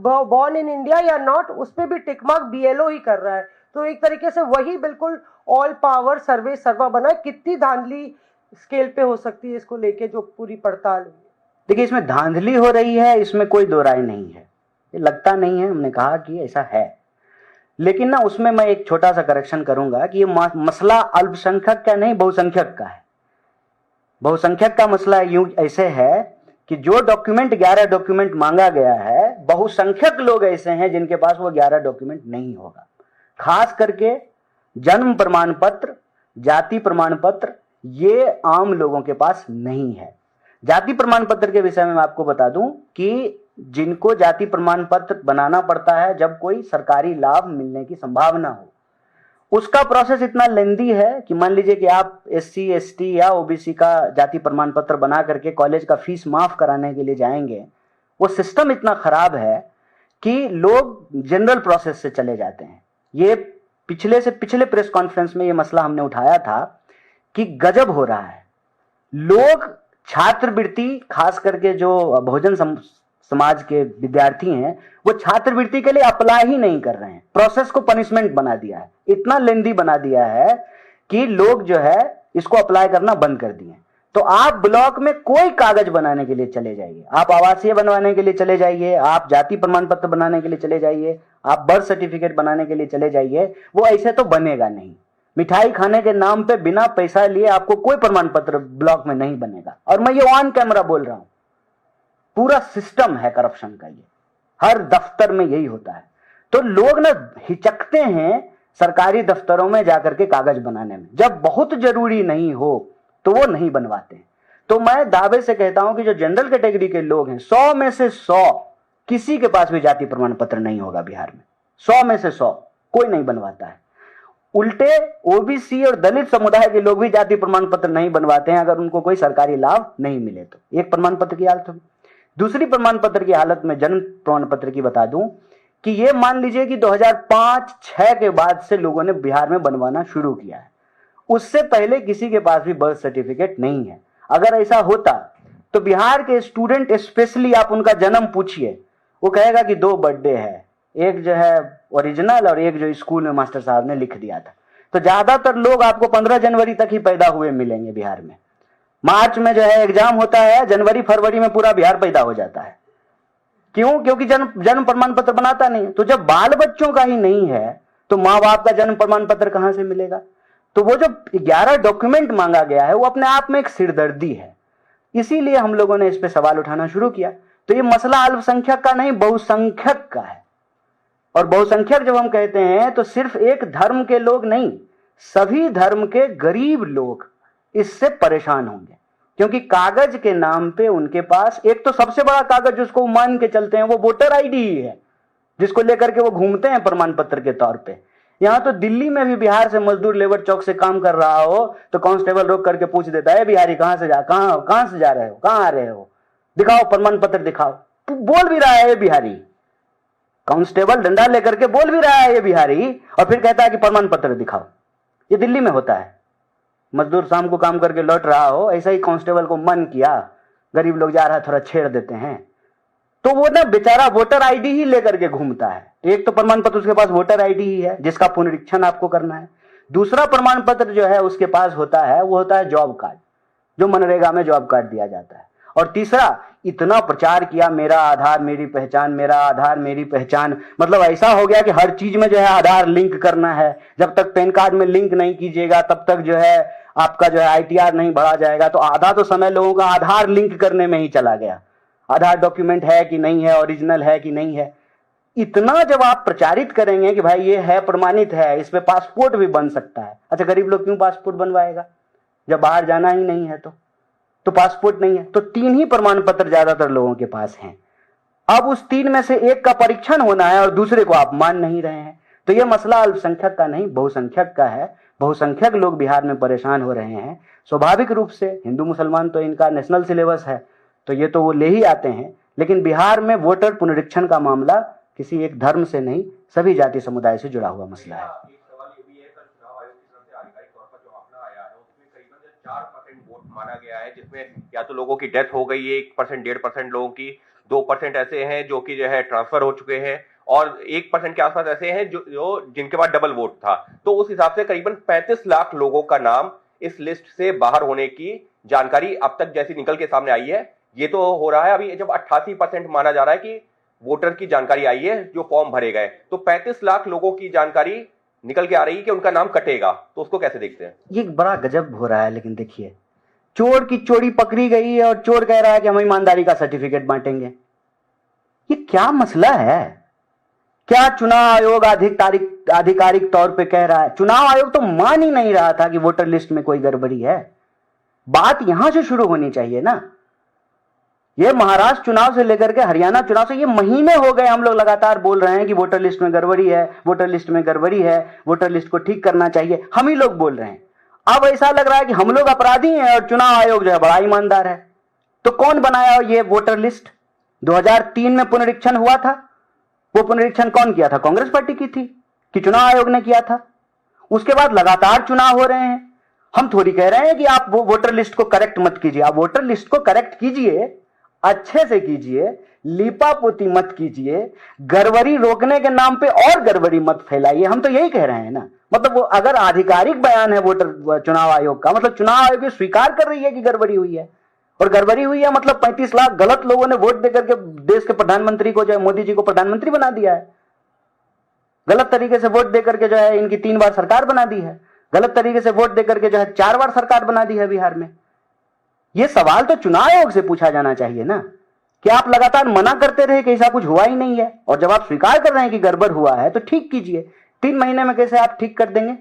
बॉर्न इन इंडिया या नॉट, उस पर भी टिकमार्क बीएलओ ही कर रहा है। तो एक तरीके से वही बिल्कुल ऑल पावर सर्वे सर्वा बना। कितनी धांधली स्केल पे हो सकती है इसको लेके जो पूरी पड़ताल हुई? देखिए, इसमें धांधली हो रही है, इसमें कोई दो राय नहीं है, ये लगता नहीं है, हमने कहा कि ऐसा है। लेकिन ना उसमें मैं एक छोटा सा करेक्शन करूंगा कि ये मसला अल्पसंख्यक का नहीं, बहुसंख्यक का है। बहुसंख्यक का मसला यूं ऐसे है कि जो डॉक्यूमेंट 11 डॉक्यूमेंट मांगा गया है, बहुसंख्यक लोग ऐसे हैं जिनके पास वो 11 डॉक्यूमेंट नहीं होगा। खास करके जन्म प्रमाण पत्र, जाति प्रमाण पत्र, ये आम लोगों के पास नहीं है। जाति प्रमाण पत्र के विषय में मैं आपको बता दूं कि जिनको जाति प्रमाण पत्र बनाना पड़ता है जब कोई सरकारी लाभ मिलने की संभावना हो, उसका प्रोसेस इतना लेंदी है कि मान लीजिए कि आप SC ST या OBC का जाति प्रमाण पत्र बना करके कॉलेज का फीस माफ कराने के लिए जाएंगे, वो सिस्टम इतना खराब है कि लोग जनरल प्रोसेस से चले जाते हैं। ये पिछले प्रेस कॉन्फ्रेंस में ये मसला हमने उठाया था कि गजब हो रहा है। लोग छात्रवृत्ति, खास करके जो बहुजन समाज के विद्यार्थी हैं, वो छात्रवृत्ति के लिए अप्लाई ही नहीं कर रहे हैं। प्रोसेस को पनिशमेंट बना दिया है, इतना लेंदी बना दिया है कि लोग जो है इसको अप्लाई करना बंद कर दिए। तो आप ब्लॉक में कोई कागज बनाने के लिए चले जाइए, आप आवासीय बनवाने के लिए चले जाइए, आप जाति प्रमाण पत्र बनाने के लिए चले जाइए, आप बर्थ सर्टिफिकेट बनाने के लिए चले जाइए, वो ऐसे तो बनेगा नहीं। मिठाई खाने के नाम पे बिना पैसा लिए आपको कोई प्रमाण पत्र ब्लॉक में नहीं बनेगा। और मैं ये ऑन कैमरा बोल रहा हूं, पूरा सिस्टम है करप्शन का, ये हर दफ्तर में यही होता है। तो लोग ना हिचकते हैं सरकारी दफ्तरों में जाकर के कागज बनाने में, जब बहुत जरूरी नहीं हो तो वो नहीं बनवाते। तो मैं दावे से कहता हूं कि जो जनरल कैटेगरी के लोग हैं, 100 में से 100 किसी के पास भी जाति प्रमाण पत्र नहीं होगा बिहार में, 100 में से 100। कोई नहीं बनवाता है। उल्टे ओबीसी और दलित समुदाय के लोग भी जाति प्रमाण पत्र नहीं बनवाते हैं अगर उनको कोई सरकारी लाभ नहीं मिले तो। एक प्रमाण पत्र की हालत होगी। दूसरी प्रमाण पत्र की हालत में जन्म प्रमाण पत्र की बता दूं कि ये मान लीजिए कि 2005-6 के बाद से लोगों ने बिहार में बनवाना शुरू किया है, उससे पहले किसी के पास भी बर्थ सर्टिफिकेट नहीं है। अगर ऐसा होता तो बिहार के स्टूडेंट स्पेशली आप उनका जन्म पूछिए, वो कहेगा कि 2 बर्थडे है, एक जो है ओरिजिनल और एक जो स्कूल में मास्टर साहब ने लिख दिया था। तो ज्यादातर लोग आपको 15 जनवरी तक ही पैदा हुए मिलेंगे बिहार में। मार्च में जो है एग्जाम होता है, जनवरी फरवरी में पूरा बिहार पैदा हो जाता है। क्यों? क्योंकि जन्म प्रमाण पत्र बनाता नहीं। तो जब बाल बच्चों का ही नहीं है तो माँ बाप का जन्म प्रमाण पत्र कहां से मिलेगा? तो वो जो 11 डॉक्यूमेंट मांगा गया है वो अपने आप में एक सिरदर्दी है। इसीलिए हम लोगों ने इस पे सवाल उठाना शुरू किया। तो ये मसला अल्पसंख्यक का नहीं, बहुसंख्यक का है। और बहुसंख्यक जब हम कहते हैं तो सिर्फ एक धर्म के लोग नहीं, सभी धर्म के गरीब लोग इससे परेशान होंगे। क्योंकि कागज के नाम पे उनके पास एक तो सबसे बड़ा कागज जिसको मान के चलते हैं वो वोटर आईडी ही है, जिसको लेकर के वो घूमते हैं प्रमाण पत्र के तौर पे। यहां तो दिल्ली में भी बिहार से मजदूर लेबर चौक से काम कर रहा हो तो कांस्टेबल रोक करके पूछ देता है, बिहारी कहां से जा रहे हो, कहां आ रहे हो, दिखाओ प्रमाण पत्र दिखाओ। बोल भी रहा है ये बिहारी, कांस्टेबल डंडा लेकर के बोल भी रहा है ये बिहारी, और फिर कहता है कि प्रमाण पत्र दिखाओ। ये दिल्ली में होता है। मजदूर शाम को काम करके लौट रहा हो, ऐसा ही कांस्टेबल को मन किया, गरीब लोग जा रहा है थोड़ा छेड़ देते हैं, तो वो ना बेचारा वोटर आईडी ही लेकर के घूमता है। एक तो प्रमाण पत्र उसके पास वोटर आईडी ही है जिसका पुनरीक्षण आपको करना है। दूसरा प्रमाण पत्र जो है उसके पास होता है वो होता है जॉब कार्ड, जो मनरेगा में जॉब कार्ड दिया जाता है। और तीसरा, इतना प्रचार किया मेरा आधार मेरी पहचान, मेरा आधार मेरी पहचान, मतलब ऐसा हो गया कि हर चीज में जो है आधार लिंक करना है। जब तक पैन कार्ड में लिंक नहीं कीजिएगा तब तक जो है आपका जो है आईटीआर नहीं बढ़ा जाएगा। तो आधा तो समय लोगों का आधार लिंक करने में ही चला गया, आधार डॉक्यूमेंट है कि नहीं है, ओरिजिनल है कि नहीं है। इतना जब आप प्रचारित करेंगे कि भाई ये है, प्रमाणित है, इस पे पासपोर्ट भी बन सकता है। अच्छा, गरीब लोग क्यों पासपोर्ट बनवाएगा जब बाहर जाना ही नहीं है? तो पासपोर्ट नहीं है तो 3 ही प्रमाण पत्र ज्यादातर लोगों के पास हैं। अब उस 3 में से एक का परीक्षण होना है और दूसरे को आप मान नहीं रहे हैं। तो यह मसला अल्पसंख्यक का नहीं, बहुसंख्यक का है। बहुसंख्यक लोग बिहार में परेशान हो रहे हैं। स्वाभाविक रूप से हिंदू मुसलमान तो इनका नेशनल सिलेबस है तो ये तो वो ले ही आते हैं, लेकिन बिहार में वोटर पुनरीक्षण का मामला किसी एक धर्म से नहीं, सभी जाति समुदाय से जुड़ा हुआ मसला है। एक सवाल ये भी है, कल चुनाव आयोग की तरफ से आधिकारिक तौर पर जो आंकड़ा आया है उसमें करीबन 4% वोट माना गया है, जिसमें या तो लोगों की डेथ हो गई है 1%, 1.5% लोगों की, 2% ऐसे हैं जो कि जो है ट्रांसफर हो चुके हैं, और 1% के आसपास ऐसे हैं जो जिनके पास डबल वोट था। तो उस हिसाब से करीबन 35 लाख लोगों का नाम इस लिस्ट से बाहर होने की जानकारी अब तक जैसी निकल के सामने आई है। ये तो हो रहा है अभी जब 88% माना जा रहा है कि वोटर की जानकारी आई है जो फॉर्म भरे गए, तो 35 लाख लोगों की जानकारी निकल के आ रही है कि उनका नाम कटेगा। तो उसको कैसे देखते हैं? ये बड़ा गजब हो रहा है। लेकिन देखिए, चोर की चोरी पकड़ी गई है और चोर कह रहा है कि हम ईमानदारी का सर्टिफिकेट बांटेंगे। ये क्या मसला है? क्या चुनाव आयोग आधिकारिक तौर पे कह रहा है? चुनाव आयोग तो मान ही नहीं रहा था कि वोटर लिस्ट में कोई गड़बड़ी है। बात यहां से शुरू होनी चाहिए ना। ये महाराष्ट्र चुनाव से लेकर के हरियाणा चुनाव से ये महीने हो गए हम लोग लगातार बोल रहे हैं कि वोटर लिस्ट में गड़बड़ी है, वोटर लिस्ट में गड़बड़ी है, वोटर लिस्ट को ठीक करना चाहिए। हम ही लोग बोल रहे हैं। अब ऐसा लग रहा है कि हम लोग अपराधी हैं और चुनाव आयोग जो है बड़ा ईमानदार है। तो कौन बनाया ये वोटर लिस्ट? 2003 में पुनरीक्षण हुआ था। वो पुनरीक्षण कौन किया था? कांग्रेस पार्टी की थी कि चुनाव आयोग ने किया था? उसके बाद लगातार चुनाव हो रहे हैं। हम थोड़ी कह रहे हैं कि आप वो वोटर लिस्ट को करेक्ट मत कीजिए। आप वोटर लिस्ट को करेक्ट कीजिए, अच्छे से कीजिए, लीपापोती मत कीजिए, गड़बड़ी रोकने के नाम पे और गड़बड़ी मत फैलाइए। हम तो यही कह रहे हैं ना। मतलब वो अगर आधिकारिक बयान है वोटर चुनाव आयोग का, मतलब चुनाव आयोग ये स्वीकार कर रही है कि गड़बड़ी हुई है, और गड़बड़ी हुई है मतलब 35 लाख गलत लोगों ने वोट देकर के देश के प्रधानमंत्री को जो है मोदी जी को प्रधानमंत्री बना दिया है। गलत तरीके से वोट देकर के जो है इनकी 3 बार सरकार बना दी है। गलत तरीके से वोट देकर के जो है 4 बार सरकार बना दी है बिहार में। ये सवाल तो चुनाव आयोग से पूछा जाना चाहिए ना कि आप लगातार मना करते रहे कि ऐसा कुछ हुआ ही नहीं है, और जब आप स्वीकार कर रहे हैं कि गड़बड़ हुआ है तो ठीक कीजिए। 3 महीने में कैसे आप ठीक कर देंगे?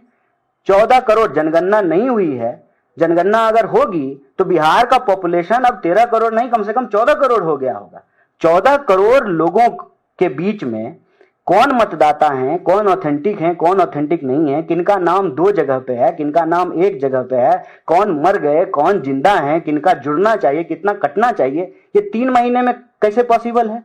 14 करोड़ जनगणना नहीं हुई है। जनगणना अगर होगी तो बिहार का पॉपुलेशन अब 13 करोड़ नहीं, कम से कम 14 करोड़ हो गया होगा। 14 करोड़ लोगों के बीच में कौन मतदाता हैं, कौन ऑथेंटिक हैं, कौन ऑथेंटिक नहीं है, किनका नाम 2 जगह पे है, किनका नाम 1 जगह पे है, कौन मर गए, कौन जिंदा है, किनका जुड़ना चाहिए, कितना कटना चाहिए, ये 3 महीने में कैसे पॉसिबल है?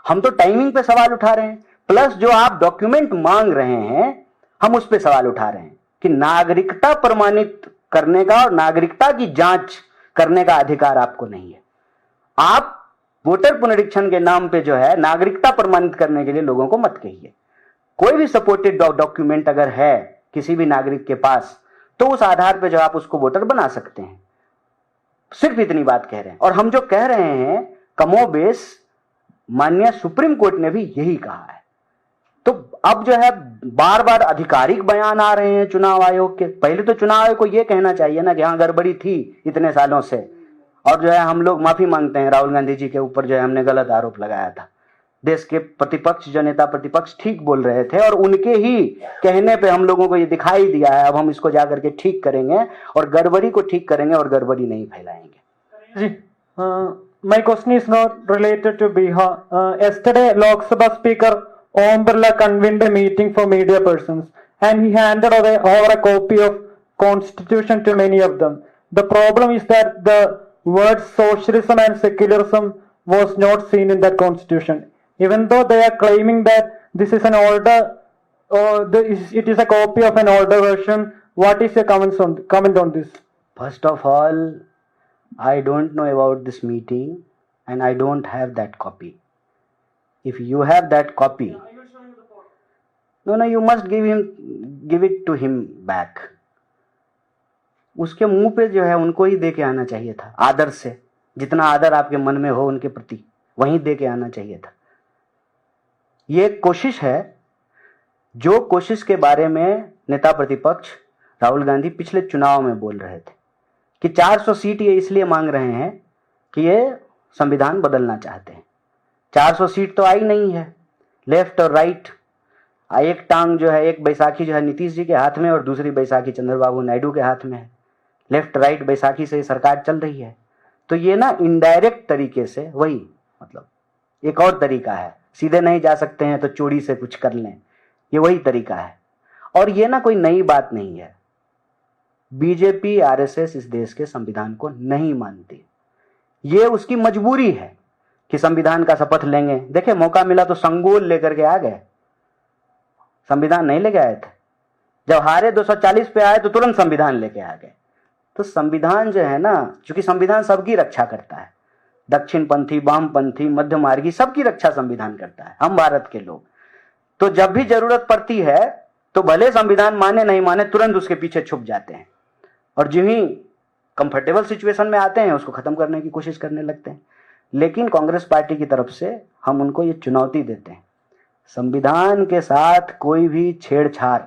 हम तो टाइमिंग पे सवाल उठा रहे हैं, प्लस जो आप डॉक्यूमेंट मांग रहे हैं हम उस पर सवाल उठा रहे हैं कि नागरिकता प्रमाणित करने का और नागरिकता की जांच करने का अधिकार आपको नहीं है। आप वोटर पुनरीक्षण के नाम पे जो है नागरिकता प्रमाणित करने के लिए लोगों को मत कहिए। कोई भी सपोर्टेड डॉक्यूमेंट अगर है किसी भी नागरिक के पास तो उस आधार पे जो आप उसको वोटर बना सकते हैं। सिर्फ इतनी बात कह रहे हैं। और हम जो कह रहे हैं कमोबेश माननीय सुप्रीम कोर्ट ने भी यही कहा है। तो अब जो है बार बार आधिकारिक बयान आ रहे हैं चुनाव आयोग के। पहले तो चुनाव आयोग को यह कहना चाहिए ना कि हाँ गड़बड़ी थी इतने सालों से, और जो है हम लोग माफी मांगते हैं राहुल गांधी जी के ऊपर जो है हमने गलत आरोप लगाया था। देश के प्रतिपक्ष जो नेता प्रतिपक्ष ठीक बोल रहे थे और उनके ही कहने पे हम लोगों को ये दिखाई दिया है। अब हम इसको जाकर के ठीक करेंगे और गड़बड़ी को ठीक करेंगे और गड़बड़ी नहीं फैलाएंगे। जी, my question is not related to Bihar. Yesterday, Lok Sabha Speaker Om Birla convened a meeting for media persons, and he handed over a copy of Constitution to many of them. The problem is that the words socialism and secularism was not seen in that Constitution. Even though they are claiming that this is an older, it is a copy of an older version. What is your comment on this? First of all, I don't know about this meeting and I don't have that copy. If you have that copy, no, you must give it to him back. उसके मुंह पे जो है उनको ही दे के आना चाहिए था, आदर से, जितना आदर आपके मन में हो उनके प्रति वहीं दे के आना चाहिए था। ये एक कोशिश है, जो कोशिश के बारे में नेता प्रतिपक्ष राहुल गांधी पिछले चुनाव में बोल रहे थे कि 400 सीट ये इसलिए मांग रहे हैं कि ये संविधान बदलना चाहते हैं। 400 सीट तो आई नहीं है। लेफ्ट और राइट, एक टांग जो है, एक बैसाखी जो है नीतीश जी के हाथ में और दूसरी बैसाखी चंद्रबाबू नायडू के हाथ में है। लेफ्ट राइट बैसाखी से सरकार चल रही है। तो ये ना इनडायरेक्ट तरीके से वही, मतलब एक और तरीका है, सीधे नहीं जा सकते हैं तो चोरी से कुछ कर लें, ये वही तरीका है। और ये ना कोई नई बात नहीं है। बीजेपी आरएसएस इस देश के संविधान को नहीं मानती। ये उसकी मजबूरी है कि संविधान का शपथ लेंगे। देखिए मौका मिला तो संगोल लेकर के आ गए, संविधान नहीं लेके आए थे। जब हारे 240 पे आए तो तुरंत संविधान लेके आ गए। तो संविधान जो है ना, चूंकि संविधान सबकी रक्षा करता है, दक्षिणपंथी, वामपंथी, मध्यमार्गी, सबकी रक्षा संविधान करता है, हम भारत के लोग। तो जब भी जरूरत पड़ती है तो भले संविधान माने नहीं माने तुरंत उसके पीछे छुप जाते हैं और जो ही कंफर्टेबल सिचुएशन में आते हैं उसको खत्म करने की कोशिश करने लगते हैं। लेकिन कांग्रेस पार्टी की तरफ से हम उनको ये चुनौती देते हैं, संविधान के साथ कोई भी छेड़छाड़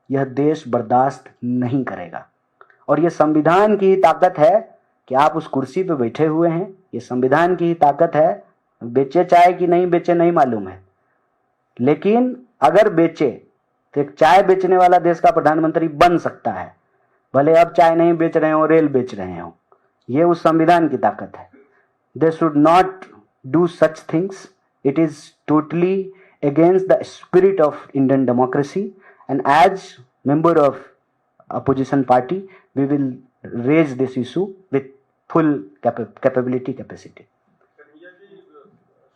यह देश बर्दाश्त नहीं करेगा। और ये संविधान की ही ताकत है कि आप उस कुर्सी पे बैठे हुए हैं। ये संविधान की ही ताकत है। बेचे चाय कि नहीं बेचे नहीं मालूम है, लेकिन अगर बेचे तो एक चाय बेचने वाला देश का प्रधानमंत्री बन सकता है, भले अब चाय नहीं बेच रहे हो, रेल बेच रहे हो। ये उस संविधान की ताकत है। They should not do such things. It is totally against the spirit of Indian democracy, and as member of opposition party we will raise this issue with full capability capacity.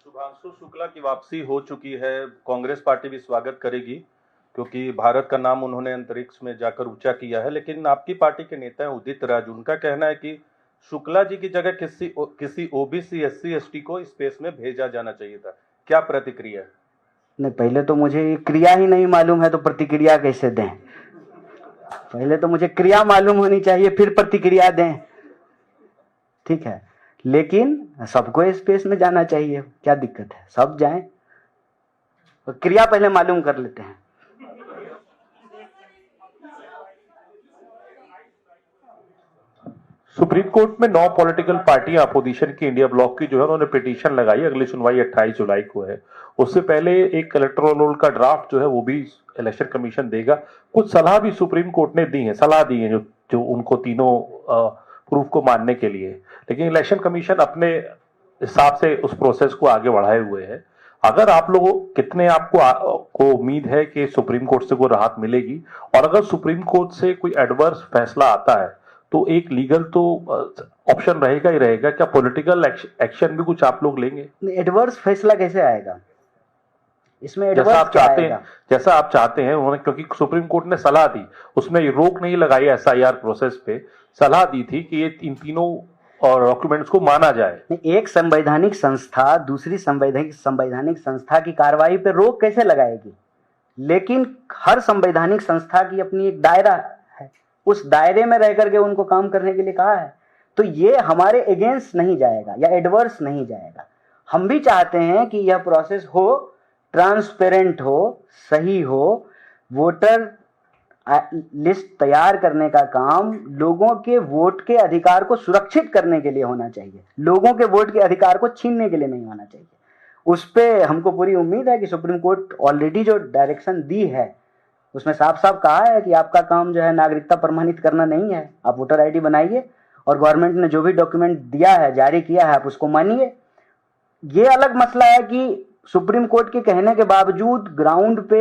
Shubhanshu Shukla की वापसी हो चुकी है, कांग्रेस पार्टी भी स्वागत करेगी क्योंकि भारत का नाम उन्होंने अंतरिक्ष में जाकर ऊंचा किया है। लेकिन आपकी पार्टी के नेता हैं उदित राज, उनका कहना है कि शुक्ला जी की जगह किसी ओबीसी एससी एसटी को स्पेस में भेजा जाना चाहिए था। क्या प्रतिक्रिया है? नहीं, पहले तो मुझे क्रिया ही नहीं मालूम है तो प्रतिक्रिया कैसे दें? पहले तो मुझे क्रिया मालूम होनी चाहिए फिर प्रतिक्रिया दें। ठीक है, लेकिन सबको स्पेस में जाना चाहिए, क्या दिक्कत है? सब जाएं, तो क्रिया पहले मालूम कर लेते हैं। सुप्रीम कोर्ट में 9 पॉलिटिकल पार्टियां अपोजिशन की इंडिया ब्लॉक की जो है उन्होंने पिटीशन लगाई। अगली सुनवाई 28 जुलाई को है। उससे पहले एक इलेक्टोरल रोल का ड्राफ्ट जो है वो भी इलेक्शन कमीशन देगा। कुछ सलाह भी सुप्रीम कोर्ट ने दी है, सलाह दी है जो उनको तीनों प्रूफ को मानने के लिए। लेकिन इलेक्शन कमीशन अपने हिसाब से उस प्रोसेस को आगे बढ़ाए हुए है। अगर आप लोगों कितने को उम्मीद है कि सुप्रीम कोर्ट से कोई राहत मिलेगी, और अगर सुप्रीम कोर्ट से कोई एडवर्स फैसला आता है तो एक लीगल तो ऑप्शन रहेगा ही रहेगा, क्या पॉलिटिकल एक्शन भी कुछ आप लोग लेंगे? एडवर्स फैसला कैसे आएगा इसमें? जैसा एडवर्स आप क्या चाहते आएगा? हैं, जैसा आप चाहते हैं उन्होंने, क्योंकि सुप्रीम कोर्ट ने सलाह दी, उसमें ये रोक नहीं लगाई एसआईआर प्रोसेस पे, सलाह दी थी कि ये इन तीनों और डॉक्यूमेंट्स को माना जाए। नहीं, एक संवैधानिक संस्था दूसरी संवैधानिक संस्था की कार्रवाई पे रोक कैसे लगाएगी? लेकिन हर संवैधानिक संस्था की अपनी एक दायरा है, उस दायरे में रह करके उनको काम करने के लिए कहा है। तो ये हमारे अगेंस्ट नहीं जाएगा या एडवर्स नहीं जाएगा। हम भी चाहते हैं कि यह प्रोसेस हो, ट्रांसपेरेंट हो, सही हो। वोटर लिस्ट तैयार करने का काम लोगों के वोट के अधिकार को सुरक्षित करने के लिए होना चाहिए, लोगों के वोट के अधिकार को छीनने के लिए नहीं होना चाहिए। उस पे हमको पूरी उम्मीद है कि सुप्रीम कोर्ट ऑलरेडी जो डायरेक्शन दी है उसमें साफ साफ कहा है कि आपका काम जो है नागरिकता प्रमाणित करना नहीं है, आप वोटर आईडी बनाइए और गवर्नमेंट ने जो भी डॉक्यूमेंट दिया है, जारी किया है, आप उसको मानिए। ये अलग मसला है कि सुप्रीम कोर्ट के कहने के बावजूद ग्राउंड पे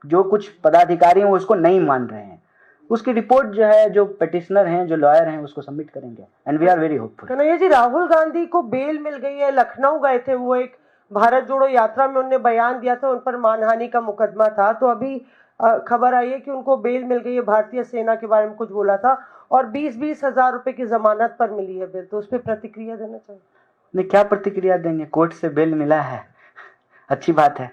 जो कुछ पदाधिकारी हैं वो उसको नहीं मान रहे हैं। उसकी रिपोर्ट जो है, जो पिटिशनर हैं, जो लॉयर हैं, उसको सबमिट करेंगे and we are very hopeful. Kanhaiya ji, Rahul Gandhi को बेल मिल गई है, लखनऊ गए थे वो, एक भारत जोड़ो यात्रा में उन्होंने बयान दिया था, उन पर मानहानि का मुकदमा था, तो अभी खबर आई है कि उनको बेल मिल गई है, भारतीय सेना के बारे में कुछ बोला था, और 20-20 हजार रुपए की जमानत पर मिली है बेल, तो उस पर प्रतिक्रिया देना चाहिए। नहीं, क्या प्रतिक्रिया देंगे? कोर्ट से बेल मिला है, अच्छी बात है।